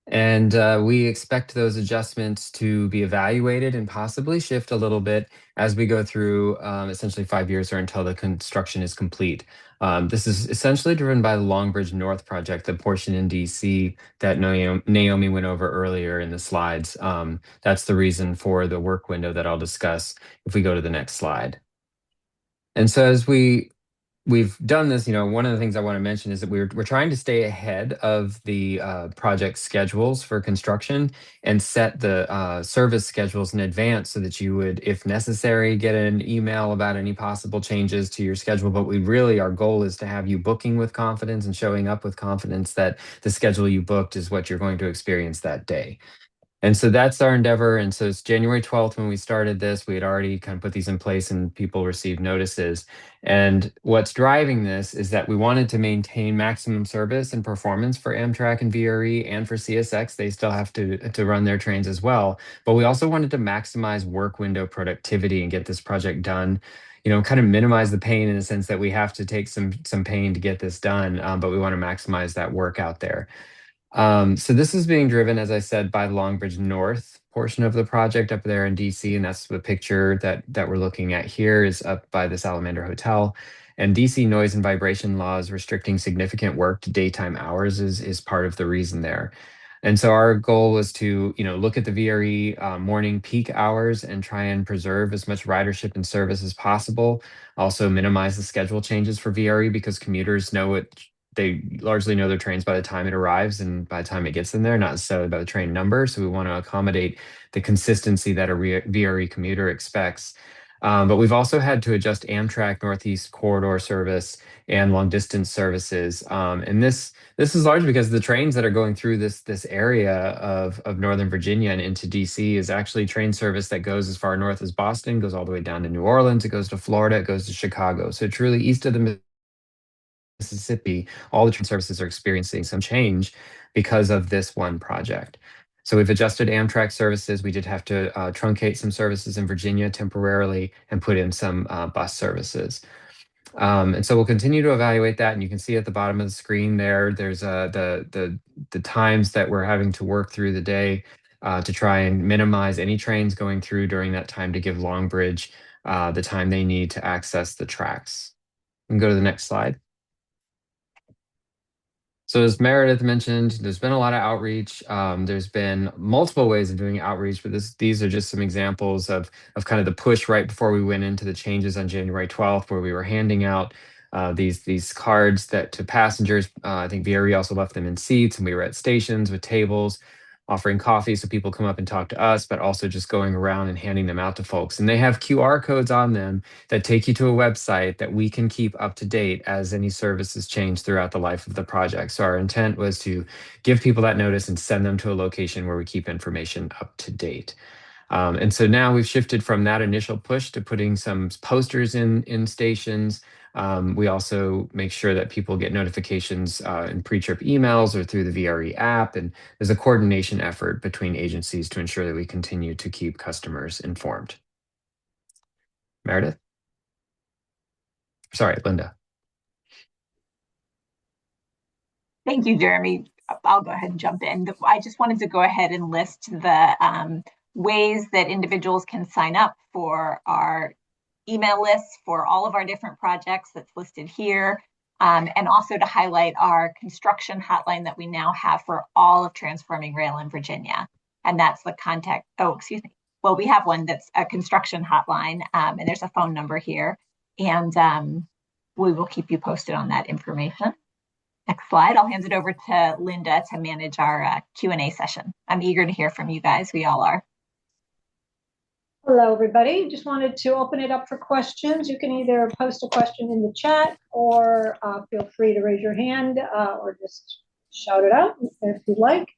And we expect those adjustments to be evaluated and possibly shift a little bit as we go through essentially 5 years or until the construction is complete. This is essentially driven by the Long Bridge North project, the portion in DC that Naomi went over earlier in the slides. That's the reason for the work window that I'll discuss if we go to the next slide. And so as we've done this, one of the things I want to mention is that we're trying to stay ahead of the project schedules for construction and set the service schedules in advance so that you would, if necessary, get an email about any possible changes to your schedule. But our goal is to have you booking with confidence and showing up with confidence that the schedule you booked is what you're going to experience that day. And so that's our endeavor. And so it's January 12th when we started this. We had already kind of put these in place and people received notices. And what's driving this is that we wanted to maintain maximum service and performance for Amtrak and VRE and for CSX. They still have to run their trains as well. But we also wanted to maximize work window productivity and get this project done. Kind of minimize the pain in the sense that we have to take some pain to get this done, but we want to maximize that work out there. So this is being driven, as I said, by the Long Bridge North portion of the project up there in DC, and that's the picture that we're looking at here is up by the Salamander Hotel. And DC noise and vibration laws restricting significant work to daytime hours is part of the reason there. And so our goal was to, look at the VRE morning peak hours and try and preserve as much ridership and service as possible. Also minimize the schedule changes for VRE because commuters know it they largely know their trains by the time it arrives and by the time it gets them there, not necessarily by the train number. So we want to accommodate the consistency that a VRE commuter expects. But we've also had to adjust Amtrak Northeast Corridor service and long distance services. And this is largely because the trains that are going through this area of Northern Virginia and into DC is actually train service that goes as far north as Boston, goes all the way down to New Orleans, it goes to Florida, it goes to Chicago. So truly east of the Mississippi, all the train services are experiencing some change because of this one project. So we've adjusted Amtrak services. We did have to truncate some services in Virginia temporarily and put in some bus services. And so we'll continue to evaluate that. And you can see at the bottom of the screen there's the times that we're having to work through the day to try and minimize any trains going through during that time to give Long Bridge the time they need to access the tracks. We can go to the next slide. So as Meredith mentioned, there's been a lot of outreach. There's been multiple ways of doing outreach, but these are just some examples of kind of the push right before we went into the changes on January 12th, where we were handing out these cards to passengers. I think VRE also left them in seats, and we were at stations with tables offering coffee so people come up and talk to us, but also just going around and handing them out to folks. And they have QR codes on them that take you to a website that we can keep up to date as any services change throughout the life of the project. So our intent was to give people that notice and send them to a location where we keep information up to date. And so now we've shifted from that initial push to putting some posters in stations. We also make sure that people get notifications in pre-trip emails or through the VRE app. And there's a coordination effort between agencies to ensure that we continue to keep customers informed. Meredith? Sorry, Linda. Thank you, Jeremy. I'll go ahead and jump in. I just wanted to go ahead and list the ways that individuals can sign up for our email lists for all of our different projects that's listed here, and also to highlight our construction hotline that we now have for all of Transforming Rail in Virginia. And that's the contact, well, we have one that's a construction hotline, and there's a phone number here, and we will keep you posted on that information. Next slide. I'll hand it over to Linda to manage our Q&A session. I'm eager to hear from you guys. We all are. Hello, everybody. Just wanted to open it up for questions. You can either post a question in the chat or feel free to raise your hand or just shout it out if you'd like.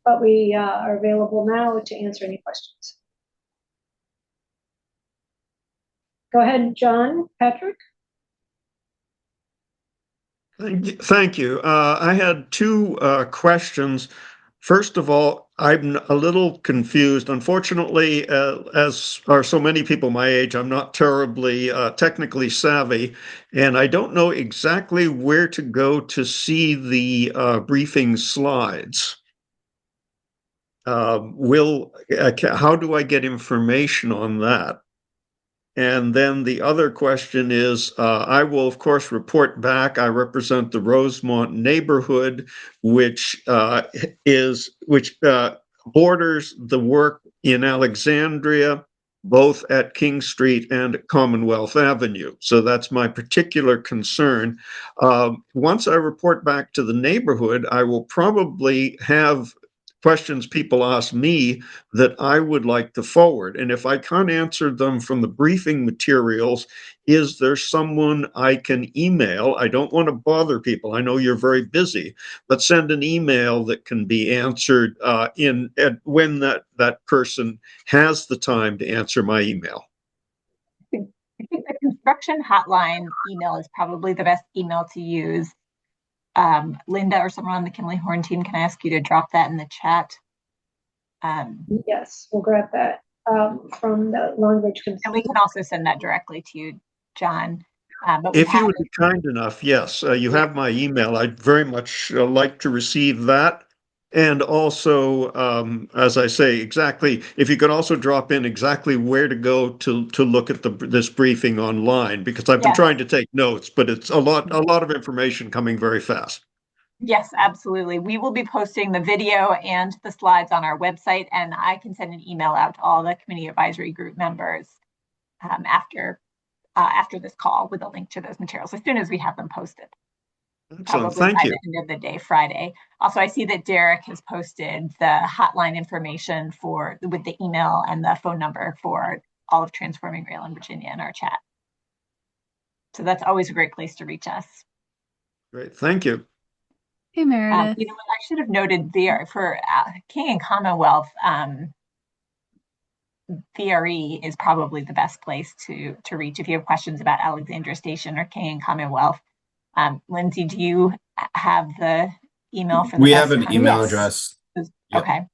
But we are available now to answer any questions. Go ahead, John Patrick. Thank you. I had two questions. First of all, I'm a little confused. Unfortunately, as are so many people my age, I'm not terribly technically savvy, and I don't know exactly where to go to see the briefing slides. How do I get information on that? And then the other question is, I will, of course, report back. I represent the Rosemont neighborhood, which borders the work in Alexandria, both at King Street and at Commonwealth Avenue. So that's my particular concern. Once I report back to the neighborhood, I will probably have questions people ask me that I would like to forward. And if I can't answer them from the briefing materials, is there someone I can email? I don't want to bother people. I know you're very busy, but send an email that can be answered when that person has the time to answer my email. I think the construction hotline email is probably the best email to use. Linda or someone on the Kinley Horn team, can I ask you to drop that in the chat? Yes, we'll grab that from the Long Ridge And Consulting. we can also send that directly to you, John. But if you would be kind enough, yes, you have my email. I'd very much like to receive that. And also, as I say, exactly, if you could also drop in exactly where to go to look at this briefing online, because I've been trying to take notes, but it's a lot of information coming very fast. Yes, absolutely. We will be posting the video and the slides on our website, and I can send an email out to all the committee advisory group members after this call with a link to those materials as soon as we have them posted. Excellent. Thank you. By the end of the day, Friday. Also, I see that Derek has posted the hotline information with the email and the phone number for all of Transforming Rail in Virginia in our chat. So that's always a great place to reach us. Great. Thank you. Hey, Meredith. You know what? I should have noted for King and Commonwealth, VRE is probably the best place to reach if you have questions about Alexandria Station or King and Commonwealth. Lindsay, do you have the email for the We have an email address. Okay.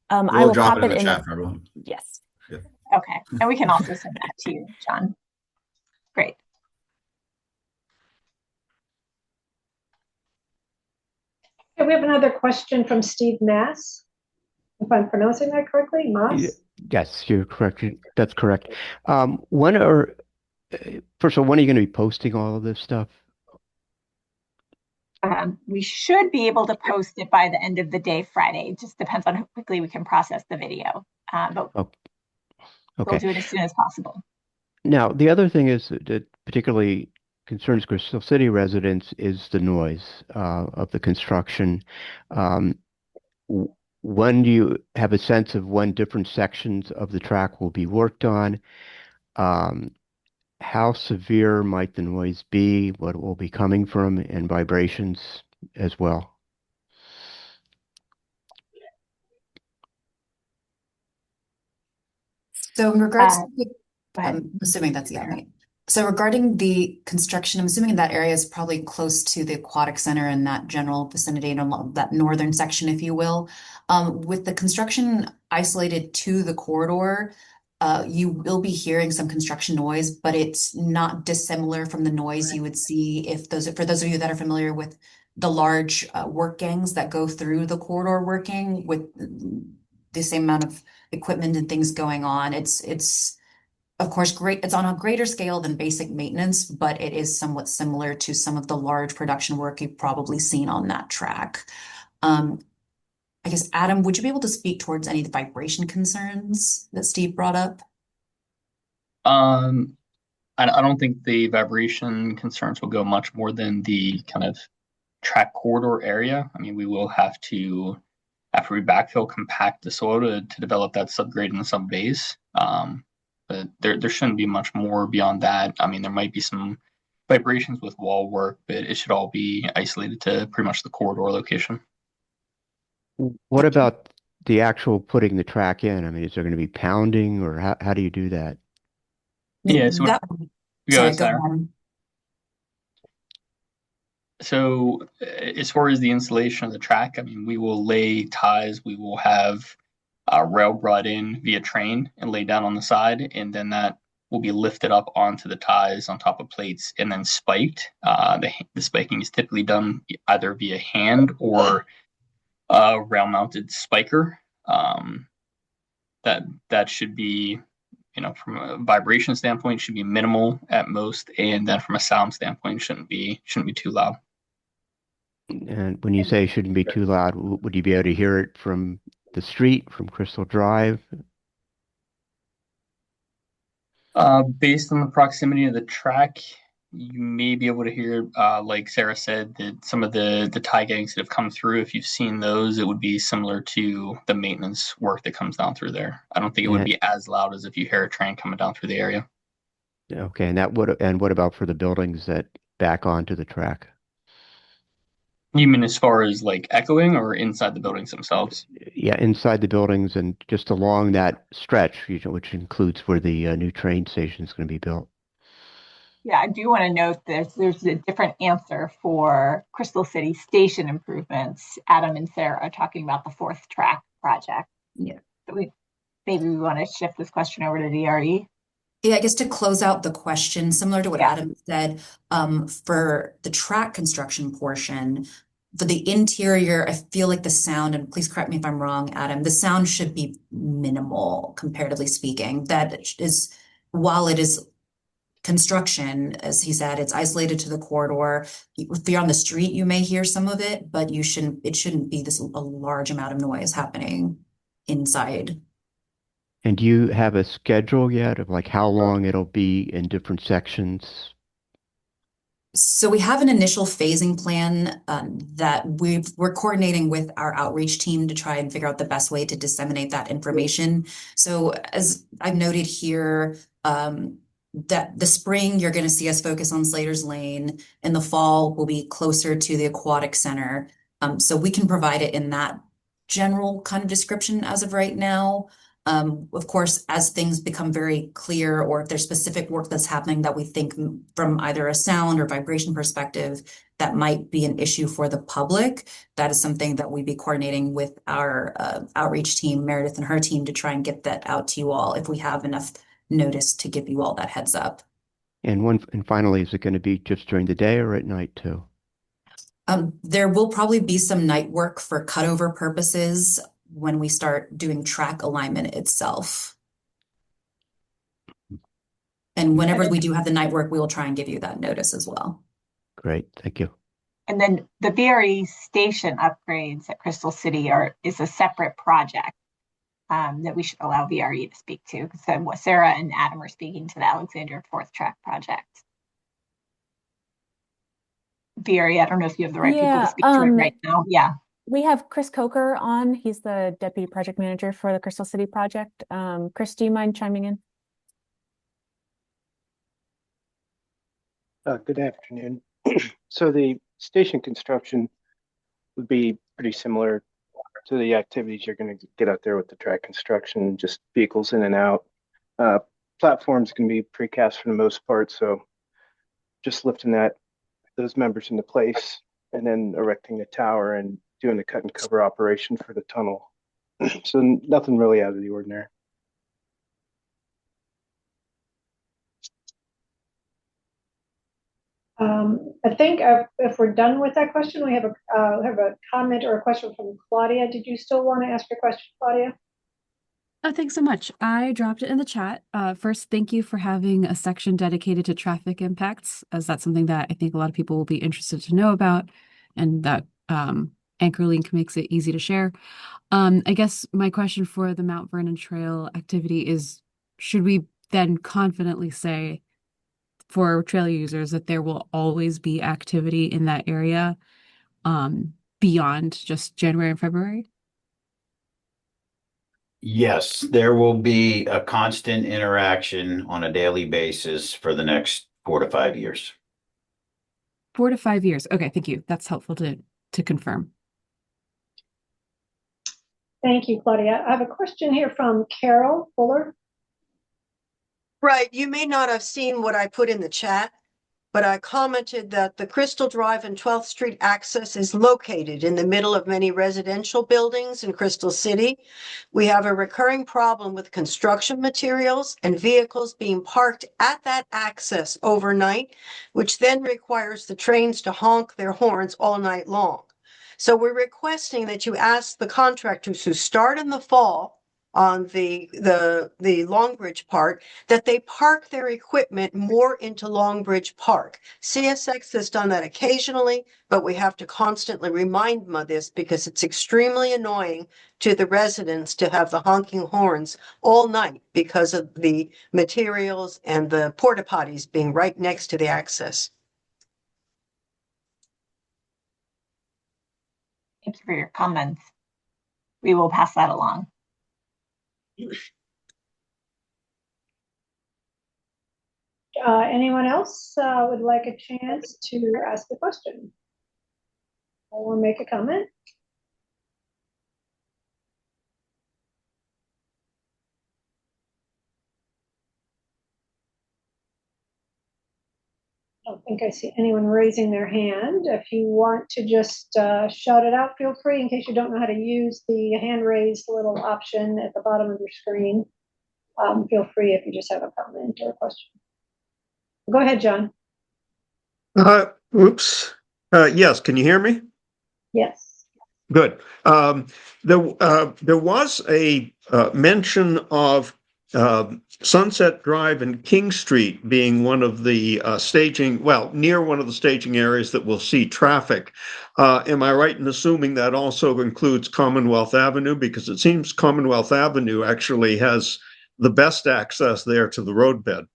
I will drop pop it in the chat for everyone. Yes. Yeah. Okay. And we can also send that to you, John. Great. Okay, we have another question from Steve Mass. If I'm pronouncing that correctly, Mass? Yes, you're correct. That's correct. First of all, when are you going to be posting all of this stuff? We should be able to post it by the end of the day Friday. It just depends on how quickly we can process the video. But we'll do it as soon as possible. Now, the other thing is that particularly concerns Crystal City residents is the noise of the construction. When do you have a sense of when different sections of the track will be worked on? How severe might the noise be? What will be coming from, and vibrations as well? So in regards to I'm assuming that's right. So regarding the construction, I'm assuming that area is probably close to the aquatic center and that general vicinity and that northern section, if you will. With the construction isolated to the corridor, you will be hearing some construction noise, but it's not dissimilar from the noise you would see for those of you that are familiar with the large work gangs that go through the corridor working with the same amount of equipment and things going on. It's of course great. It's on a greater scale than basic maintenance, but it is somewhat similar to some of the large production work you've probably seen on that track. I guess, Adam, would you be able to speak towards any of the vibration concerns that Steve brought up? I don't think the vibration concerns will go much more than the kind of track corridor area. I mean, we will have to, after we backfill, compact the soil to develop that subgrade and the subbase. But there shouldn't be much more beyond that. I mean, there might be some vibrations with wall work, but it should all be isolated to pretty much the corridor location. What about the actual putting the track in? I mean, is there going to be pounding, or how do you do that? Yeah, so Sorry, go ahead. So as far as the installation of the track, I mean, we will lay ties. We will have rail brought in via train and laid down on the side, and then that will be lifted up onto the ties on top of plates and then spiked. The spiking is typically done either via hand or rail-mounted spiker. That should be, from a vibration standpoint, should be minimal at most, and then from a sound standpoint, shouldn't be too loud. And when you say shouldn't be too loud, would you be able to hear it from the street, from Crystal Drive? Based on the proximity of the track, you may be able to hear, like Sarah said, that some of the tie gangs that have come through, if you've seen those, it would be similar to the maintenance work that comes down through there. I don't think it would be as loud as if you hear a train coming down through the area. Okay, and what about for the buildings that back onto the track? You mean as far as like echoing or inside the buildings themselves? Yeah, inside the buildings and just along that stretch, which includes where the new train station is going to be built. Yeah, I do want to note there's a different answer for Crystal City station improvements. Adam and Sarah are talking about the fourth track project. Yeah. So maybe we want to shift this question over to DRE. Yeah, I guess to close out the question, similar to what Adam said, for the track construction portion, for the interior, I feel like the sound, and please correct me if I'm wrong, Adam, the sound should be minimal, comparatively speaking. That is, while it is construction, as he said, it's isolated to the corridor. If you're on the street, you may hear some of it, but it shouldn't be a large amount of noise happening inside. And do you have a schedule yet of like how long it'll be in different sections? So we have an initial phasing plan that we're coordinating with our outreach team to try and figure out the best way to disseminate that information. So as I've noted here, that the spring, you're going to see us focus on Slater's Lane. In the fall, we'll be closer to the aquatic center. So we can provide it in that general kind of description as of right now. Of course, as things become very clear, or if there's specific work that's happening that we think from either a sound or vibration perspective that might be an issue for the public, that is something that we'd be coordinating with our outreach team, Meredith and her team, to try and get that out to you all if we have enough notice to give you all that heads up. And finally, is it going to be just during the day or at night too? There will probably be some night work for cutover purposes when we start doing track alignment itself. And whenever we do have the night work, we will try and give you that notice as well. Great, thank you. And then the VRE station upgrades at Crystal City is a separate project that we should allow VRE to speak to. So Sarah and Adam are speaking to the Alexandria fourth track project. VRE, I don't know if you have the right people to speak to it right now. Yeah. We have Chris Coker on. He's the deputy project manager for the Crystal City project. Chris, do you mind chiming in? Good afternoon. So the station construction would be pretty similar to the activities you're going to get out there with the track construction, just vehicles in and out. Platforms can be precast for the most part, so just lifting those members into place and then erecting the tower and doing the cut and cover operation for the tunnel. So nothing really out of the ordinary. I think if we're done with that question, we have a comment or a question from Claudia. Did you still want to ask your question, Claudia? Oh, thanks so much. I dropped it in the chat. First, thank you for having a section dedicated to traffic impacts, as that's something that I think a lot of people will be interested to know about, and that Anchor Link makes it easy to share. I guess my question for the Mount Vernon Trail activity is, should we then confidently say for trail users that there will always be activity in that area beyond just January and February? Yes, there will be a constant interaction on a daily basis for the next 4 to 5 years. 4 to 5 years. Okay, thank you. That's helpful to confirm. Thank you, Claudia. I have a question here from Carol Fuller. Right. You may not have seen what I put in the chat, but I commented that the Crystal Drive and 12th Street access is located in the middle of many residential buildings in Crystal City. We have a recurring problem with construction materials and vehicles being parked at that access overnight, which then requires the trains to honk their horns all night long. So we're requesting that you ask the contractors who start in the fall on the Longbridge part, that they park their equipment more into Longbridge Park. CSX has done that occasionally, but we have to constantly remind them of this because it's extremely annoying to the residents to have the honking horns all night because of the materials and the porta potties being right next to the access. Thank you for your comments. We will pass that along. Anyone else would like a chance to ask a question or make a comment? I don't think I see anyone raising their hand. If you want to just shout it out, feel free, in case you don't know how to use the hand raised little option at the bottom of your screen. Feel free if you just have a comment or a question. Go ahead, John. Oops. Yes, can you hear me? Yes. Good. There was a mention of Sunset Drive and King Street being one of the near one of the staging areas that will see traffic. Am I right in assuming that also includes Commonwealth Avenue? Because it seems Commonwealth Avenue actually has the best access there to the roadbed.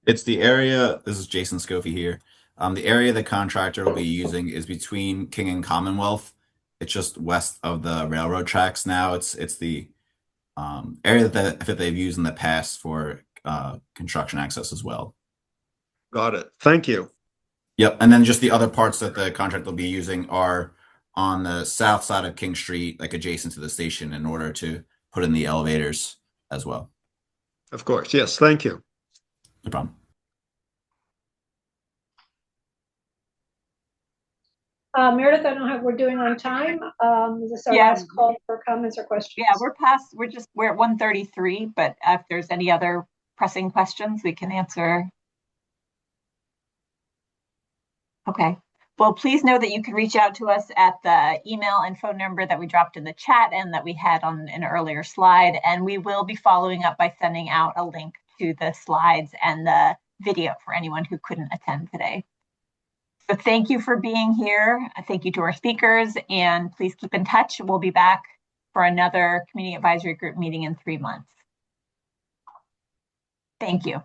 It's the area, this is Jason Scofie here. The area the contractor will be using is between King and Commonwealth. It's just west of the railroad tracks now. It's the area that they've used in the past for construction access as well. Got it. Thank you. Yep. And then just the other parts that the contract will be using are on the south side of King Street, like adjacent to the station, in order to put in the elevators as well. Of course. Yes. Thank you. No problem. Meredith, I don't know how we're doing on time. Is this our last call for comments or questions? Yeah, we're at 1:33, but if there's any other pressing questions, we can answer. Okay. Well, please know that you can reach out to us at the email and phone number that we dropped in the chat and that we had on an earlier slide. And we will be following up by sending out a link to the slides and the video for anyone who couldn't attend today. So thank you for being here. Thank you to our speakers, and please keep in touch. We'll be back for another Community Advisory Group meeting in 3 months. Thank you.